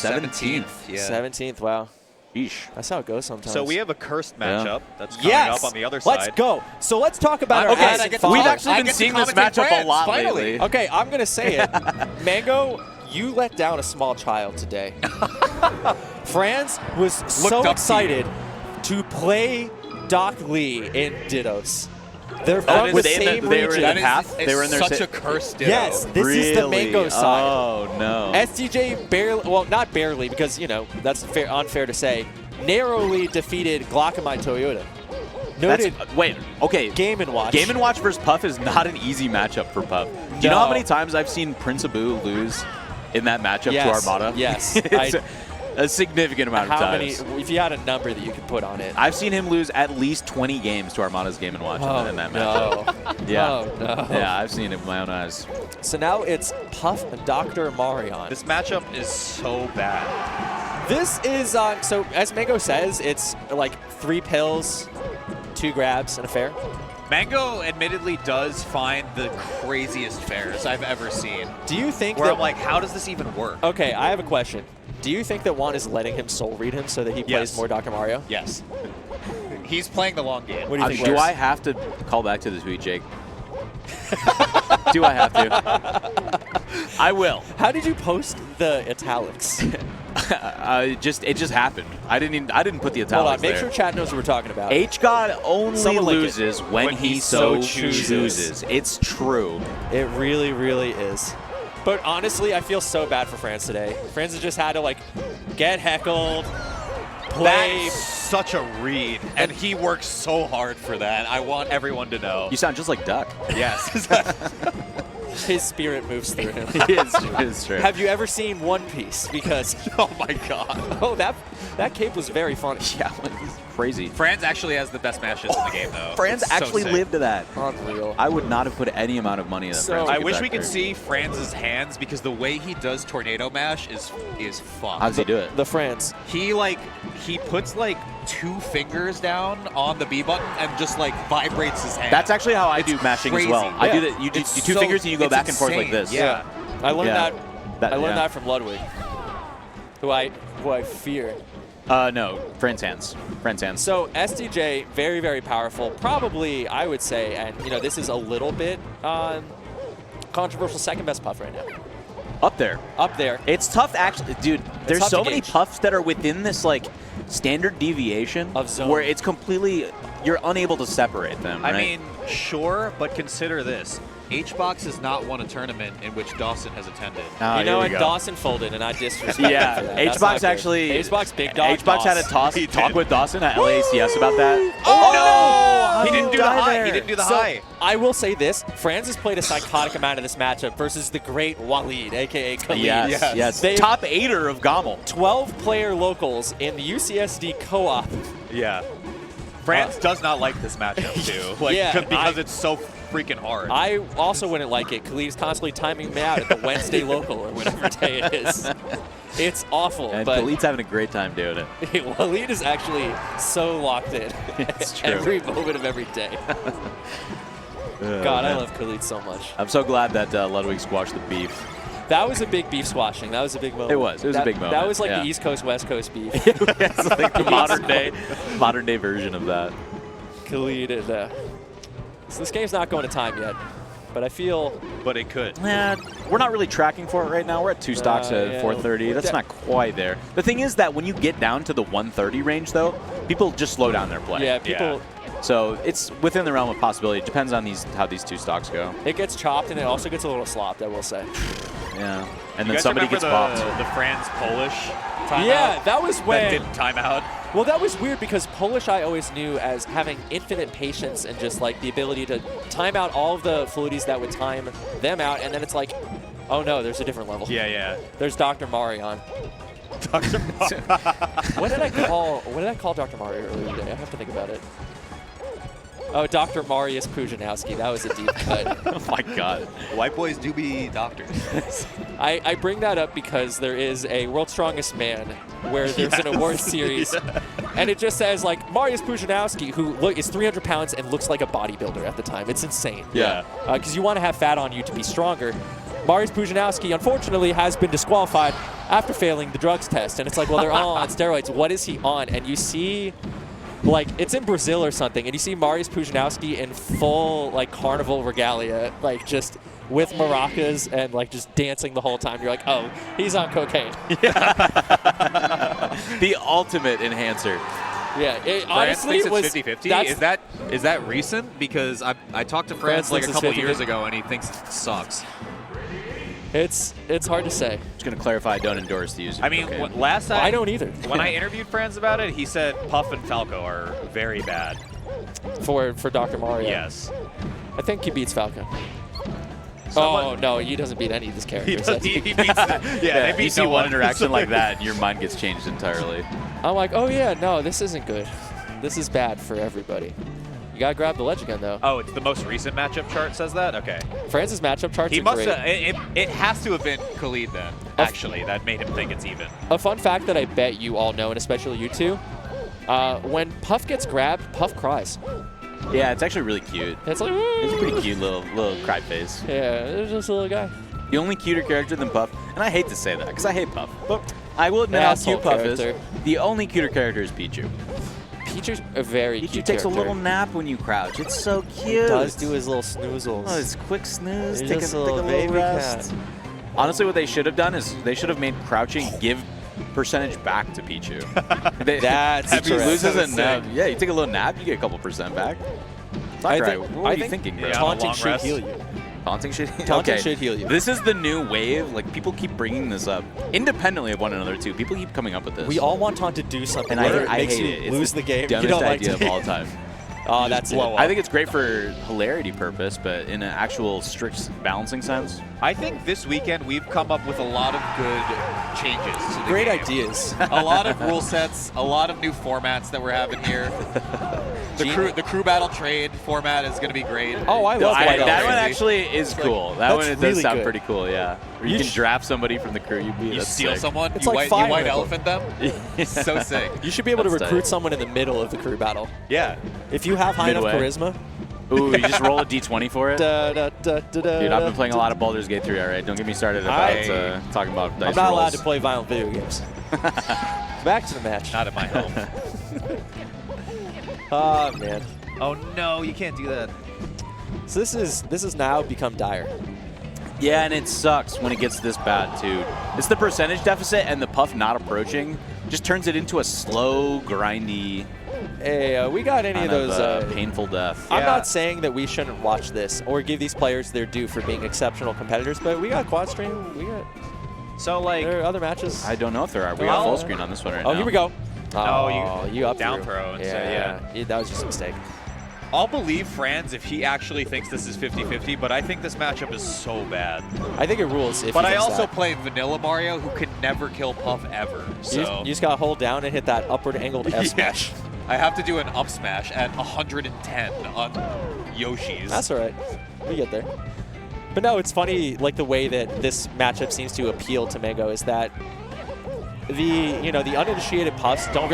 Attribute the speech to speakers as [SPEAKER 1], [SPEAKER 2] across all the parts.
[SPEAKER 1] 17th.
[SPEAKER 2] Yeah.
[SPEAKER 3] 17th, wow.
[SPEAKER 1] Eesh.
[SPEAKER 3] That's how it goes sometimes.
[SPEAKER 2] So we have a cursed matchup that's coming up on the other side.
[SPEAKER 3] Let's go. So let's talk about our
[SPEAKER 2] Okay,
[SPEAKER 3] acid
[SPEAKER 1] We've
[SPEAKER 3] father.
[SPEAKER 1] actually been seeing this matchup a lot lately.
[SPEAKER 3] Okay, I'm going to say it. Mango, you let down a small child today. Franz was so excited to play Doc Lee in Dittos. They're from the same region.
[SPEAKER 1] They were in their
[SPEAKER 2] such a cursed Ditto.
[SPEAKER 3] Yes, this is the Mango side.
[SPEAKER 1] Oh, no.
[SPEAKER 3] SDJ barely, well, not barely, because, you know, that's unfair to say, narrowly defeated Glaucomite Toyota. Noted
[SPEAKER 1] wait, okay.
[SPEAKER 3] Game & Watch.
[SPEAKER 1] Game & Watch versus Puff is not an easy matchup for Puff. Do you know how many times I've seen Prince Abu lose in that matchup to Armada?
[SPEAKER 3] Yes.
[SPEAKER 1] It's a significant amount of times.
[SPEAKER 3] If you had a number that you could put on it.
[SPEAKER 1] I've seen him lose at least 20 games to Armada's Game & Watch in that matchup. Yeah.
[SPEAKER 3] Oh, no.
[SPEAKER 1] Yeah, I've seen it with my own eyes.
[SPEAKER 3] So now it's Puff and Dr. Marion.
[SPEAKER 2] This matchup is so bad.
[SPEAKER 3] This is, so as Mango says, it's like 3 pills, 2 grabs, and a fair.
[SPEAKER 2] Mango admittedly does find the craziest fairs I've ever seen.
[SPEAKER 3] Do you think
[SPEAKER 2] where
[SPEAKER 3] that,
[SPEAKER 2] I'm like, how does this even work?
[SPEAKER 3] Okay, I have a question. Do you think that Juan is letting him soul read him so that he plays more Dr. Mario?
[SPEAKER 2] Yes. He's playing the long game.
[SPEAKER 3] What do you think?
[SPEAKER 1] Do I have to call back to the tweet, Jake? Do I have to? I will.
[SPEAKER 3] How did you post the italics?
[SPEAKER 1] It just happened. I didn't put the italics
[SPEAKER 3] Hold on, make
[SPEAKER 1] there.
[SPEAKER 3] sure chat knows what we're talking about.
[SPEAKER 1] H-God only loses when he so
[SPEAKER 3] chooses.
[SPEAKER 1] chooses. It's true.
[SPEAKER 3] It really, really is. But honestly, I feel so bad for Franz today. Franz has just had to, like, get heckled, play.
[SPEAKER 2] That's such a read, and he works so hard for that. I want everyone to know.
[SPEAKER 1] You sound just like Duck.
[SPEAKER 2] Yes.
[SPEAKER 3] His spirit moves through him.
[SPEAKER 1] It's true.
[SPEAKER 3] Have you ever seen One Piece? Because,
[SPEAKER 2] oh my god.
[SPEAKER 3] Oh, that cape was very funny.
[SPEAKER 1] Yeah, it's crazy.
[SPEAKER 2] Franz actually has the best matches in the game, though.
[SPEAKER 1] Franz actually lived to that.
[SPEAKER 3] Unreal.
[SPEAKER 1] I would not have put any amount of money in that.
[SPEAKER 3] So,
[SPEAKER 1] Franz
[SPEAKER 2] I
[SPEAKER 1] would
[SPEAKER 2] wish
[SPEAKER 1] get
[SPEAKER 2] we
[SPEAKER 1] back
[SPEAKER 2] could
[SPEAKER 1] there.
[SPEAKER 2] see Franz's hands, because the way he does tornado mash is fun.
[SPEAKER 1] How does he do it?
[SPEAKER 3] The Franz.
[SPEAKER 2] He puts like 2 fingers down on the B button and just like vibrates his hand.
[SPEAKER 1] That's actually how I do mashing
[SPEAKER 2] crazy.
[SPEAKER 1] as well. I do
[SPEAKER 3] Yeah.
[SPEAKER 1] that. You do
[SPEAKER 2] It's
[SPEAKER 1] 2
[SPEAKER 2] so-
[SPEAKER 1] fingers and you go
[SPEAKER 2] it's
[SPEAKER 1] back and forth like
[SPEAKER 2] insane.
[SPEAKER 1] this.
[SPEAKER 2] Yeah.
[SPEAKER 3] I learned
[SPEAKER 1] that.
[SPEAKER 3] I learned that from Ludwig, who I fear.
[SPEAKER 1] No, Franz hands. Franz hands.
[SPEAKER 3] So SDJ, very, very powerful. Probably, I would say, and you know, this is a little bit controversial, second best Puff right now.
[SPEAKER 1] Up there.
[SPEAKER 3] Up there.
[SPEAKER 1] It's tough, actually, dude. There's
[SPEAKER 3] tough
[SPEAKER 1] so
[SPEAKER 3] to
[SPEAKER 1] many
[SPEAKER 3] gauge.
[SPEAKER 1] Puffs that are within this like standard deviation
[SPEAKER 3] Of zone.
[SPEAKER 1] where it's completely you're unable to separate them.
[SPEAKER 2] I
[SPEAKER 1] right?
[SPEAKER 2] mean, sure, but consider this. HBox has not won a tournament in which Dawson has attended.
[SPEAKER 3] You know what? Dawson folded, and I disrespect him
[SPEAKER 1] Yeah,
[SPEAKER 3] for that. That's
[SPEAKER 1] HBox
[SPEAKER 3] not good.
[SPEAKER 1] actually.
[SPEAKER 3] HBox big dog.
[SPEAKER 1] HBox had a talk with Dawson at LACS about that.
[SPEAKER 3] Oh,
[SPEAKER 2] He didn't do the high. He didn't do the
[SPEAKER 3] So,
[SPEAKER 2] high.
[SPEAKER 3] I will say this. Franz has played a psychotic amount of this matchup versus the great Waleed, a.k.a. Khalid.
[SPEAKER 1] Yes.
[SPEAKER 3] They-
[SPEAKER 1] Top 8er of Gommel.
[SPEAKER 3] 12-player locals in the UCSD co-op.
[SPEAKER 2] Yeah. Franz does not like this matchup, too. Like,
[SPEAKER 3] Yeah,
[SPEAKER 2] because it's so freaking hard.
[SPEAKER 3] I also wouldn't like it. Khalid is constantly timing me out at the Wednesday local or whatever day it is. It's awful.
[SPEAKER 1] And
[SPEAKER 3] but
[SPEAKER 1] Khalid's having a great time doing it.
[SPEAKER 3] Waleed is actually so locked in.
[SPEAKER 1] It's true.
[SPEAKER 3] Every moment of every day. God, I love Khalid so much.
[SPEAKER 1] I'm so glad that Ludwig squashed the beef.
[SPEAKER 3] That was a big beef squashing. That was a big moment.
[SPEAKER 1] It was a big moment.
[SPEAKER 3] That was like
[SPEAKER 1] yeah.
[SPEAKER 3] the East Coast, West Coast beef.
[SPEAKER 1] It's like the modern day version of that.
[SPEAKER 3] Khalid and so this game's not going to time yet, but I feel.
[SPEAKER 2] But it could.
[SPEAKER 1] Yeah, we're not really tracking for it right now. We're at 2 stocks at
[SPEAKER 3] yeah.
[SPEAKER 1] 430. That's not quite there. The thing is that when you get down to the 130 range, though, people just slow down their play.
[SPEAKER 3] Yeah, people.
[SPEAKER 1] So it's within the realm of possibility. It depends on how these 2 stocks go.
[SPEAKER 3] It gets chopped and it also gets a little slopped, I will say.
[SPEAKER 1] Yeah. And
[SPEAKER 2] You
[SPEAKER 1] then
[SPEAKER 2] guys
[SPEAKER 1] somebody
[SPEAKER 2] remember
[SPEAKER 1] gets popped.
[SPEAKER 2] the Franz Polish timeout?
[SPEAKER 3] Yeah, that was when.
[SPEAKER 2] That didn't time out.
[SPEAKER 3] Well, that was weird because Polish I always knew as having infinite patience and just like the ability to time out all of the fluidities that would time them out, and then it's like, oh no, there's a different level.
[SPEAKER 2] Yeah.
[SPEAKER 3] There's Dr. Marion.
[SPEAKER 2] Dr.
[SPEAKER 3] What did I call Dr. Mario earlier today? I have to think about it. Oh, Dr. Marius Pujanowski. That was a deep cut.
[SPEAKER 1] Oh my God.
[SPEAKER 2] White boys do be doctors.
[SPEAKER 3] I bring that up because there is a World's Strongest Man where there's an award series, and it just says like Marius Pujanowski, who is 300 pounds and looks like a bodybuilder at the time. It's insane.
[SPEAKER 1] Yeah.
[SPEAKER 3] Because you want to have fat on you to be stronger. Marius Pujanowski, unfortunately, has been disqualified after failing the drugs test. And it's like, well, they're all on steroids. What is he on? And you see, like, it's in Brazil or something, and you see Mariusz Pudzianowski in full, like, carnival regalia, like, just with maracas and, like, just dancing the whole time. You're like, oh, he's on cocaine.
[SPEAKER 1] The ultimate enhancer.
[SPEAKER 3] Yeah, it
[SPEAKER 2] France
[SPEAKER 3] honestly
[SPEAKER 2] thinks
[SPEAKER 3] was
[SPEAKER 2] it's 50-50. Is that recent? Because I talked to France like a
[SPEAKER 3] thinks it's
[SPEAKER 2] couple years
[SPEAKER 3] 50-50.
[SPEAKER 2] ago, and he thinks it sucks.
[SPEAKER 3] It's hard to say.
[SPEAKER 1] Just going to clarify, I don't endorse the use of
[SPEAKER 4] I mean,
[SPEAKER 1] cocaine.
[SPEAKER 4] last time
[SPEAKER 3] I don't either.
[SPEAKER 4] when I interviewed Franz about it, he said Puff and Falco are very bad.
[SPEAKER 3] For Dr. Mario.
[SPEAKER 4] Yes.
[SPEAKER 3] I think he beats Falco.
[SPEAKER 4] Someone-
[SPEAKER 3] Oh, no, he doesn't beat any of these characters.
[SPEAKER 4] He beats the,
[SPEAKER 1] Yeah,
[SPEAKER 4] they beat
[SPEAKER 1] you see
[SPEAKER 4] no
[SPEAKER 1] one
[SPEAKER 4] one.
[SPEAKER 1] interaction like that, and your mind gets changed entirely.
[SPEAKER 3] I'm like, oh, yeah, no, this isn't good. This is bad for everybody. You got to grab the ledge again, though.
[SPEAKER 4] Oh, it's the most recent matchup chart says that? Okay.
[SPEAKER 3] France's matchup charts
[SPEAKER 4] He
[SPEAKER 3] are
[SPEAKER 4] must
[SPEAKER 3] great.
[SPEAKER 4] have, it has to have been Khalid then, actually, that made him think it's even.
[SPEAKER 3] A fun fact that I bet you all know, and especially you two, when Puff gets grabbed, Puff cries.
[SPEAKER 1] Yeah, it's actually really cute.
[SPEAKER 3] It's like,
[SPEAKER 1] It's a pretty cute little cry face.
[SPEAKER 3] yeah, it's just a little guy.
[SPEAKER 1] The only cuter character than Puff, and I hate to say that because I hate Puff, but I will admit how
[SPEAKER 3] Asshole
[SPEAKER 1] cute Puff
[SPEAKER 3] character.
[SPEAKER 1] is. The only cuter character is Pichu.
[SPEAKER 3] Pichu's a very
[SPEAKER 1] Pichu
[SPEAKER 3] cute
[SPEAKER 1] takes
[SPEAKER 3] character.
[SPEAKER 1] a little nap when you crouch. It's so cute.
[SPEAKER 3] He does do his little snoozles.
[SPEAKER 1] Oh, it's quick snooze.
[SPEAKER 3] He's
[SPEAKER 1] Take a
[SPEAKER 3] just a little baby
[SPEAKER 1] rest.
[SPEAKER 3] cat.
[SPEAKER 1] Honestly, what they should have done is they should have made crouching give percentage back to Pichu.
[SPEAKER 3] That's
[SPEAKER 1] if he
[SPEAKER 3] correct.
[SPEAKER 1] loses a
[SPEAKER 4] That's
[SPEAKER 1] nap,
[SPEAKER 4] sick.
[SPEAKER 1] yeah, you take a little nap, you get a couple percent back. Sakurai, what were you thinking, bro?
[SPEAKER 4] Yeah, on a
[SPEAKER 3] taunting
[SPEAKER 4] long
[SPEAKER 3] should
[SPEAKER 4] rest.
[SPEAKER 3] heal you.
[SPEAKER 1] Taunting should
[SPEAKER 3] Taunting should heal you.
[SPEAKER 1] This is the new wave. Like, people keep bringing this up independently of one another, too. People keep coming up with this.
[SPEAKER 3] We all want Taunt to do something.
[SPEAKER 1] and
[SPEAKER 3] whether
[SPEAKER 1] I
[SPEAKER 3] it makes
[SPEAKER 1] hate
[SPEAKER 3] you
[SPEAKER 1] it. It's
[SPEAKER 3] lose the game. You
[SPEAKER 1] dumbest
[SPEAKER 3] don't like
[SPEAKER 1] idea
[SPEAKER 3] to.
[SPEAKER 1] of all time.
[SPEAKER 3] Oh, that's
[SPEAKER 4] blow
[SPEAKER 3] it.
[SPEAKER 4] up.
[SPEAKER 1] I think it's great for hilarity purpose, but in an actual strict balancing sense.
[SPEAKER 4] I think this weekend we've come up with a lot of good changes to the
[SPEAKER 3] Great
[SPEAKER 4] game.
[SPEAKER 3] ideas.
[SPEAKER 2] A lot of rule sets, a lot of new formats that we're having here. The crew battle trade format is going to be great.
[SPEAKER 3] Oh, I love
[SPEAKER 1] That
[SPEAKER 3] White
[SPEAKER 1] one
[SPEAKER 3] Elephant.
[SPEAKER 1] actually is cool. That
[SPEAKER 3] that's
[SPEAKER 1] one it
[SPEAKER 3] really
[SPEAKER 1] does sound
[SPEAKER 3] good.
[SPEAKER 1] pretty cool, yeah. Where you
[SPEAKER 3] You
[SPEAKER 1] can
[SPEAKER 3] sh-
[SPEAKER 1] draft somebody from the crew.
[SPEAKER 2] You steal someone,
[SPEAKER 3] It's
[SPEAKER 2] you,
[SPEAKER 3] like
[SPEAKER 2] white,
[SPEAKER 3] Fire
[SPEAKER 2] you white
[SPEAKER 3] Emblem.
[SPEAKER 2] elephant them. So sick.
[SPEAKER 3] You should be able to
[SPEAKER 1] That's
[SPEAKER 3] recruit
[SPEAKER 1] tight.
[SPEAKER 3] someone in the middle of the crew battle.
[SPEAKER 4] Yeah.
[SPEAKER 3] If you have high enough
[SPEAKER 1] Midway.
[SPEAKER 3] charisma.
[SPEAKER 1] Ooh, you just roll a d20 for it? Dude,
[SPEAKER 3] Dude,
[SPEAKER 1] I've been playing a lot of Baldur's Gate 3, all right? Don't get me started about talking about dice
[SPEAKER 3] I'm not allowed
[SPEAKER 1] rolls.
[SPEAKER 3] to play violent video games. Back to the match.
[SPEAKER 4] Not at my home.
[SPEAKER 3] Oh, man.
[SPEAKER 4] Oh no, you can't do that.
[SPEAKER 3] So this has now become dire.
[SPEAKER 1] Yeah, and it sucks when it gets this bad, too. It's the percentage deficit and the Puff not approaching just turns it into a slow, grindy,
[SPEAKER 3] Hey, we got any of
[SPEAKER 1] kind
[SPEAKER 3] those...
[SPEAKER 1] painful death.
[SPEAKER 3] I'm
[SPEAKER 4] Yeah.
[SPEAKER 3] not saying that we shouldn't watch this or give these players their due for being exceptional competitors, but we got quad stream. We got
[SPEAKER 4] So like,
[SPEAKER 3] there are other matches.
[SPEAKER 1] I don't know if there are. We
[SPEAKER 3] Well,
[SPEAKER 1] got full screen on this one right now.
[SPEAKER 3] Oh, here we go.
[SPEAKER 4] Oh,
[SPEAKER 3] you up
[SPEAKER 4] down
[SPEAKER 3] through.
[SPEAKER 4] throw instead, yeah.
[SPEAKER 3] That was just a mistake.
[SPEAKER 4] I'll believe Franz if he actually thinks this is 50-50, but I think this matchup is so bad.
[SPEAKER 3] I think it rules. If
[SPEAKER 2] But
[SPEAKER 3] he
[SPEAKER 2] I
[SPEAKER 3] thinks
[SPEAKER 2] also
[SPEAKER 3] that.
[SPEAKER 2] play Vanilla Mario, who can never kill Puff ever.
[SPEAKER 3] You
[SPEAKER 2] So
[SPEAKER 3] just, you just gotta hold down and hit that upward angled F
[SPEAKER 2] Yeah.
[SPEAKER 3] smash.
[SPEAKER 2] I have to do an up smash at 110 on Yoshi's.
[SPEAKER 3] That's all right. We get there. But no, it's funny, like the way that this matchup seems to appeal to Mango is that the uninitiated Puffs don't.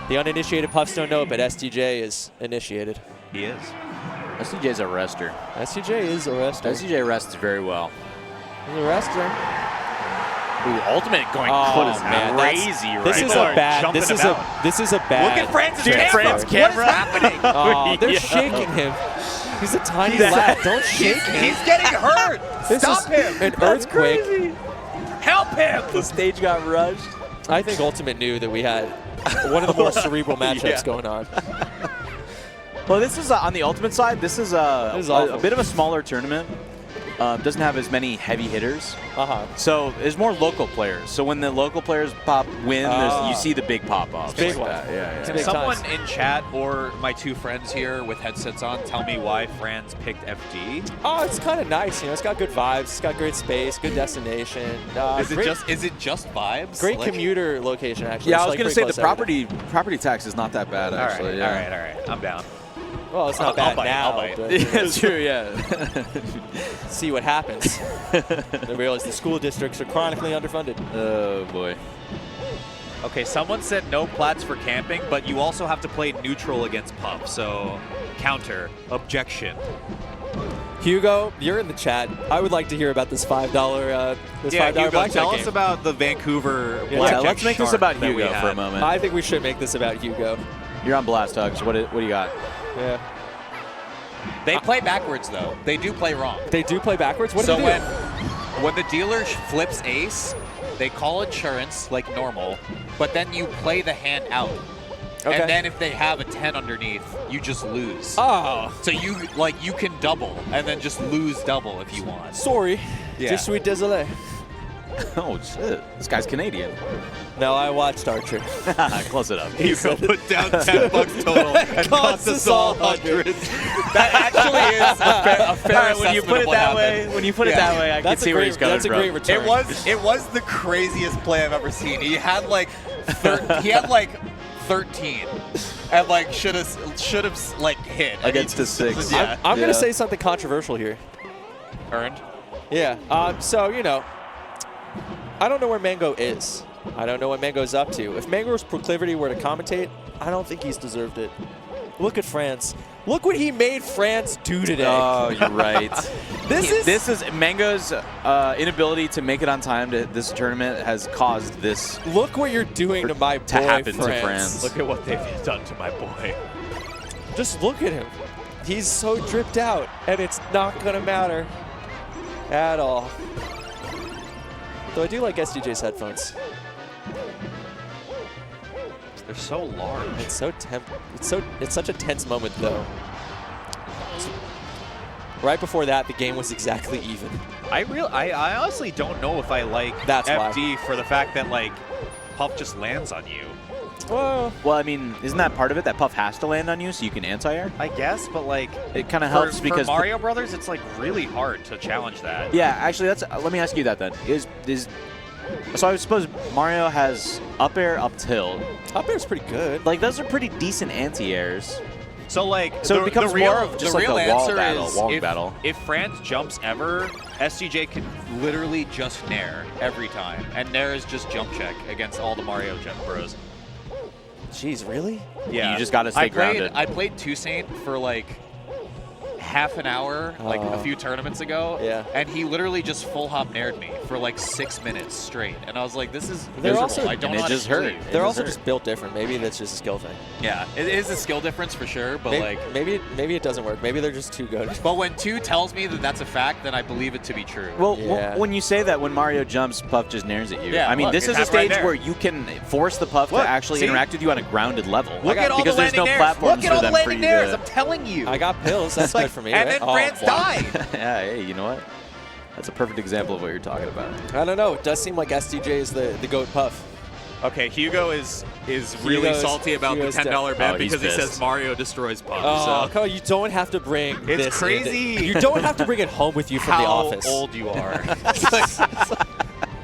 [SPEAKER 3] The uninitiated Puffs don't know, but SDJ is initiated.
[SPEAKER 4] He is.
[SPEAKER 1] SDJ's a rester.
[SPEAKER 3] SDJ is a wrestler.
[SPEAKER 1] SDJ rests very well.
[SPEAKER 3] He's a wrestler.
[SPEAKER 1] Ooh, ultimate going
[SPEAKER 3] Oh,
[SPEAKER 1] is
[SPEAKER 3] man, that's-
[SPEAKER 1] crazy right
[SPEAKER 3] This is
[SPEAKER 4] People
[SPEAKER 3] a
[SPEAKER 4] are
[SPEAKER 3] bad.
[SPEAKER 4] jumping
[SPEAKER 3] This is
[SPEAKER 4] about.
[SPEAKER 3] this is a bad.
[SPEAKER 4] Look at Franz's
[SPEAKER 1] Dude,
[SPEAKER 4] camera.
[SPEAKER 1] Franz
[SPEAKER 4] What
[SPEAKER 1] camera.
[SPEAKER 4] is happening?
[SPEAKER 3] Oh, they're
[SPEAKER 1] Yeah.
[SPEAKER 3] shaking him. He's a tiny
[SPEAKER 1] He's-
[SPEAKER 3] lad. Don't shake him.
[SPEAKER 4] He's getting hurt.
[SPEAKER 3] This
[SPEAKER 4] Stop
[SPEAKER 3] is
[SPEAKER 4] him.
[SPEAKER 3] an earthquake.
[SPEAKER 4] Help him.
[SPEAKER 1] The stage got rushed.
[SPEAKER 3] I think Ultimate knew that we had one of the more cerebral matchups
[SPEAKER 1] Yeah.
[SPEAKER 3] going on.
[SPEAKER 1] Well, this is on the ultimate side. This is
[SPEAKER 3] This is
[SPEAKER 1] a
[SPEAKER 3] awful.
[SPEAKER 1] bit of a smaller tournament. Doesn't have as many heavy hitters. So there's more local players. So when the local players win, you see the big pop offs.
[SPEAKER 3] Big
[SPEAKER 1] like
[SPEAKER 3] one.
[SPEAKER 1] that. Yeah,
[SPEAKER 3] It's
[SPEAKER 1] yeah.
[SPEAKER 3] big
[SPEAKER 4] Someone
[SPEAKER 3] times.
[SPEAKER 4] in chat or my two friends here with headsets on tell me why Franz picked FD.
[SPEAKER 3] Oh, it's kind of nice. You know, it's got good vibes. It's got great space, good destination.
[SPEAKER 2] Is it just vibes?
[SPEAKER 3] great
[SPEAKER 2] Like,
[SPEAKER 3] commuter location actually?
[SPEAKER 1] Yeah,
[SPEAKER 3] It's
[SPEAKER 1] I was
[SPEAKER 3] like
[SPEAKER 1] gonna
[SPEAKER 3] pretty
[SPEAKER 1] say the
[SPEAKER 3] close to everything.
[SPEAKER 1] property tax is not that bad actually.
[SPEAKER 4] all right. I'm down.
[SPEAKER 3] Well, it's not
[SPEAKER 4] I'll
[SPEAKER 3] bad
[SPEAKER 4] bite,
[SPEAKER 3] now.
[SPEAKER 4] I'll bite.
[SPEAKER 3] but
[SPEAKER 1] That's true. Yeah.
[SPEAKER 3] see what happens. They realize the school districts are chronically underfunded.
[SPEAKER 1] Oh boy.
[SPEAKER 4] Okay, someone said no plats for camping, but you also have to play neutral against Puff. So counter, objection.
[SPEAKER 3] Hugo, you're in the chat. I would like to hear about this $5
[SPEAKER 4] Yeah,
[SPEAKER 3] $5
[SPEAKER 4] Hugo,
[SPEAKER 3] blackjack
[SPEAKER 4] tell
[SPEAKER 3] game.
[SPEAKER 4] us about the Vancouver
[SPEAKER 3] Yeah,
[SPEAKER 4] blackjack
[SPEAKER 1] let's make this
[SPEAKER 4] shark
[SPEAKER 1] about
[SPEAKER 4] that we
[SPEAKER 1] Hugo for a
[SPEAKER 4] had.
[SPEAKER 1] moment.
[SPEAKER 3] I think we should make this about Hugo.
[SPEAKER 1] You're on blast, Hugs. What do you got?
[SPEAKER 3] Yeah.
[SPEAKER 2] They play backwards, though. They do play wrong.
[SPEAKER 3] They do play backwards? What do
[SPEAKER 2] So
[SPEAKER 3] they do?
[SPEAKER 2] when the dealer flips ace, they call insurance like normal, but then you play the hand out.
[SPEAKER 3] Okay.
[SPEAKER 2] And then if they have a 10 underneath, you just lose.
[SPEAKER 3] Oh,
[SPEAKER 2] So you can double and then just lose double if you want.
[SPEAKER 3] sorry.
[SPEAKER 2] Yeah.
[SPEAKER 3] Je suis désolé.
[SPEAKER 1] Oh, shit. This guy's Canadian.
[SPEAKER 3] No, I watched Archer.
[SPEAKER 1] Close it up.
[SPEAKER 4] Hugo put down $10 total and cost us all hundreds.
[SPEAKER 2] That actually is a fair
[SPEAKER 1] All right, when you
[SPEAKER 2] assessment
[SPEAKER 1] put
[SPEAKER 2] of
[SPEAKER 1] it
[SPEAKER 2] what
[SPEAKER 1] that
[SPEAKER 2] happened.
[SPEAKER 1] way, when you put it
[SPEAKER 2] Yeah.
[SPEAKER 1] that way, I can
[SPEAKER 3] That's
[SPEAKER 1] see
[SPEAKER 3] a
[SPEAKER 1] where
[SPEAKER 3] great,
[SPEAKER 1] he's coming
[SPEAKER 3] that's a
[SPEAKER 1] from.
[SPEAKER 3] great return.
[SPEAKER 2] It was the craziest play I've ever seen. He had like 13 and like should have like hit
[SPEAKER 1] Against a 6.
[SPEAKER 2] Yeah.
[SPEAKER 3] I'm going
[SPEAKER 1] Yeah.
[SPEAKER 3] to say something controversial here.
[SPEAKER 2] Earned.
[SPEAKER 3] Yeah. So, you know, I don't know where Mango is. I don't know what Mango's up to. If Mango's proclivity were to commentate, I don't think he's deserved it. Look at Franz. Look what he made Franz do today.
[SPEAKER 1] Oh, you're right.
[SPEAKER 3] This
[SPEAKER 1] is Mango's inability to make it on time to this tournament has caused this
[SPEAKER 3] Look what you're doing to my boy,
[SPEAKER 1] to happen
[SPEAKER 3] Franz.
[SPEAKER 1] to Franz.
[SPEAKER 4] Look at what they've done to my boy.
[SPEAKER 3] Just look at him. He's so dripped out, and it's not going to matter at all. Though I do like SDJ's headphones.
[SPEAKER 4] They're so large.
[SPEAKER 3] It's so it's such a tense moment though. Right before that, the game was exactly even.
[SPEAKER 4] I honestly don't know if I like
[SPEAKER 3] That's why.
[SPEAKER 4] FD for the fact that like Puff just lands on you.
[SPEAKER 3] Well,
[SPEAKER 1] Well, I mean, isn't that part of it? That Puff has to land on you so you can anti-air?
[SPEAKER 4] I guess, but like
[SPEAKER 1] It kind of
[SPEAKER 4] for,
[SPEAKER 1] helps
[SPEAKER 4] for
[SPEAKER 1] because
[SPEAKER 4] Mario Brothers, it's like really hard to challenge that.
[SPEAKER 1] Yeah, actually, that's. Let me ask you that then. So I suppose Mario has up air, up tilt.
[SPEAKER 3] up air's pretty good.
[SPEAKER 1] Like those are pretty decent anti-airs.
[SPEAKER 4] So like,
[SPEAKER 1] So it becomes
[SPEAKER 4] the real,
[SPEAKER 1] more of just
[SPEAKER 4] the
[SPEAKER 1] like a
[SPEAKER 4] real
[SPEAKER 1] wall
[SPEAKER 4] answer
[SPEAKER 1] battle,
[SPEAKER 4] is
[SPEAKER 1] wall
[SPEAKER 4] if,
[SPEAKER 1] battle.
[SPEAKER 4] If Franz jumps ever, SDJ can
[SPEAKER 2] Literally just Nair every time, and Nair is just jump check against all the Mario jump bros.
[SPEAKER 3] Jeez, really?
[SPEAKER 4] Yeah.
[SPEAKER 1] You just got to stay grounded.
[SPEAKER 2] I played Toussaint for like half an hour, like a few tournaments ago.
[SPEAKER 3] Yeah.
[SPEAKER 2] And he literally just full hop Naired me for like 6 minutes straight, and I was like, "This is
[SPEAKER 3] They're
[SPEAKER 2] miserable.
[SPEAKER 3] also-
[SPEAKER 2] I don't
[SPEAKER 1] and
[SPEAKER 2] know
[SPEAKER 1] it
[SPEAKER 2] how to
[SPEAKER 1] just hurt.
[SPEAKER 2] sleep."
[SPEAKER 1] It
[SPEAKER 3] They're
[SPEAKER 1] just
[SPEAKER 3] also
[SPEAKER 1] hurt.
[SPEAKER 3] just built different. Maybe that's just a skill thing.
[SPEAKER 2] Yeah, it is a skill difference for sure, but
[SPEAKER 3] Maybe it doesn't work. Maybe they're just too good.
[SPEAKER 2] but when 2 tells me that that's a fact, then I believe it to be true.
[SPEAKER 1] Well,
[SPEAKER 3] Yeah.
[SPEAKER 1] when you say that, when Mario jumps, Puff just nairs at you.
[SPEAKER 2] Yeah,
[SPEAKER 1] I mean,
[SPEAKER 2] look,
[SPEAKER 1] this
[SPEAKER 2] it
[SPEAKER 1] is a
[SPEAKER 2] happened right
[SPEAKER 1] stage
[SPEAKER 2] there.
[SPEAKER 1] where you can force the Puff
[SPEAKER 4] Look,
[SPEAKER 1] to actually
[SPEAKER 4] see?
[SPEAKER 1] interact with you on a grounded level.
[SPEAKER 2] Look at all
[SPEAKER 1] because
[SPEAKER 2] the
[SPEAKER 1] there's no
[SPEAKER 2] landing nairs.
[SPEAKER 1] platforms
[SPEAKER 2] Look at
[SPEAKER 1] for
[SPEAKER 2] all the
[SPEAKER 1] them for
[SPEAKER 2] landing
[SPEAKER 1] you
[SPEAKER 2] nairs.
[SPEAKER 1] to.
[SPEAKER 2] I'm telling you.
[SPEAKER 3] I got pills. That's good for me.
[SPEAKER 2] And
[SPEAKER 3] right?
[SPEAKER 2] then France
[SPEAKER 3] wow.
[SPEAKER 2] died.
[SPEAKER 1] Yeah, hey, you know what? That's a perfect example of what you're talking about.
[SPEAKER 3] I don't know. It does seem like SDJ is the GOAT Puff.
[SPEAKER 4] Okay, Hugo is really
[SPEAKER 3] Hugo's-
[SPEAKER 4] salty about the
[SPEAKER 3] Hugo's
[SPEAKER 4] $10
[SPEAKER 1] Oh,
[SPEAKER 4] bet
[SPEAKER 1] he's
[SPEAKER 4] because he
[SPEAKER 1] pissed.
[SPEAKER 4] says Mario destroys Puff.
[SPEAKER 3] Oh,
[SPEAKER 4] so
[SPEAKER 3] come on, you don't have to bring
[SPEAKER 4] It's
[SPEAKER 3] this
[SPEAKER 4] crazy.
[SPEAKER 3] You don't have to bring it home with you from
[SPEAKER 4] how
[SPEAKER 3] the office.
[SPEAKER 4] old you are.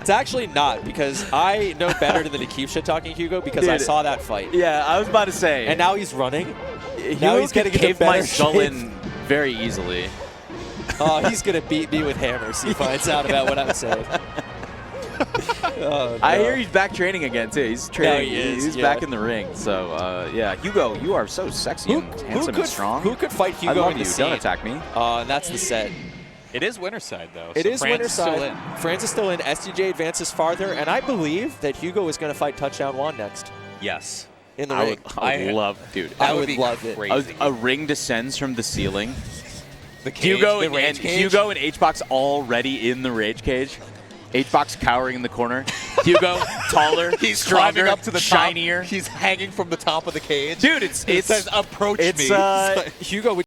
[SPEAKER 3] It's actually not, because I know better than to keep shit talking Hugo because I
[SPEAKER 1] Dude.
[SPEAKER 3] saw that fight.
[SPEAKER 1] Yeah, I was about to say.
[SPEAKER 3] And now he's running.
[SPEAKER 1] Hugo
[SPEAKER 3] now he's
[SPEAKER 1] could
[SPEAKER 3] getting into
[SPEAKER 1] cave my
[SPEAKER 3] better
[SPEAKER 1] skull
[SPEAKER 3] shape.
[SPEAKER 1] in very easily.
[SPEAKER 3] Oh, he's going to beat me with hammers. He finds out about what I'm saying. Oh,
[SPEAKER 1] I
[SPEAKER 3] no.
[SPEAKER 1] hear he's back training again too. He's training.
[SPEAKER 3] he is,
[SPEAKER 1] He's
[SPEAKER 3] yeah.
[SPEAKER 1] back in the ring. So yeah, Hugo, you are so sexy and handsome and strong.
[SPEAKER 3] Who could fight
[SPEAKER 1] I
[SPEAKER 3] Hugo
[SPEAKER 1] love
[SPEAKER 3] in
[SPEAKER 1] you.
[SPEAKER 3] the scene?
[SPEAKER 1] Don't attack me.
[SPEAKER 3] And that's the set.
[SPEAKER 2] It is winner's side though.
[SPEAKER 3] It
[SPEAKER 2] so
[SPEAKER 3] is
[SPEAKER 2] France
[SPEAKER 3] winner's
[SPEAKER 2] still
[SPEAKER 3] side.
[SPEAKER 2] in.
[SPEAKER 3] France is still in. SDJ advances farther, and I believe that Hugo is going to fight Touchdown Juan next
[SPEAKER 2] Yes.
[SPEAKER 3] in the
[SPEAKER 1] I
[SPEAKER 3] ring.
[SPEAKER 1] would love, dude.
[SPEAKER 3] I
[SPEAKER 2] That
[SPEAKER 3] would
[SPEAKER 2] be
[SPEAKER 3] love it.
[SPEAKER 2] crazy.
[SPEAKER 1] A ring descends from the ceiling.
[SPEAKER 2] The cage,
[SPEAKER 1] Hugo
[SPEAKER 2] the
[SPEAKER 1] and
[SPEAKER 2] rage cage.
[SPEAKER 1] Hugo and HBox already in the rage cage. HBox cowering in the corner. Hugo taller,
[SPEAKER 2] He's
[SPEAKER 1] stronger,
[SPEAKER 2] climbing up to the
[SPEAKER 1] shinier.
[SPEAKER 2] top. He's hanging from the top of the cage.
[SPEAKER 1] Dude,
[SPEAKER 2] It says approach
[SPEAKER 1] it's
[SPEAKER 2] me.
[SPEAKER 3] Hugo, would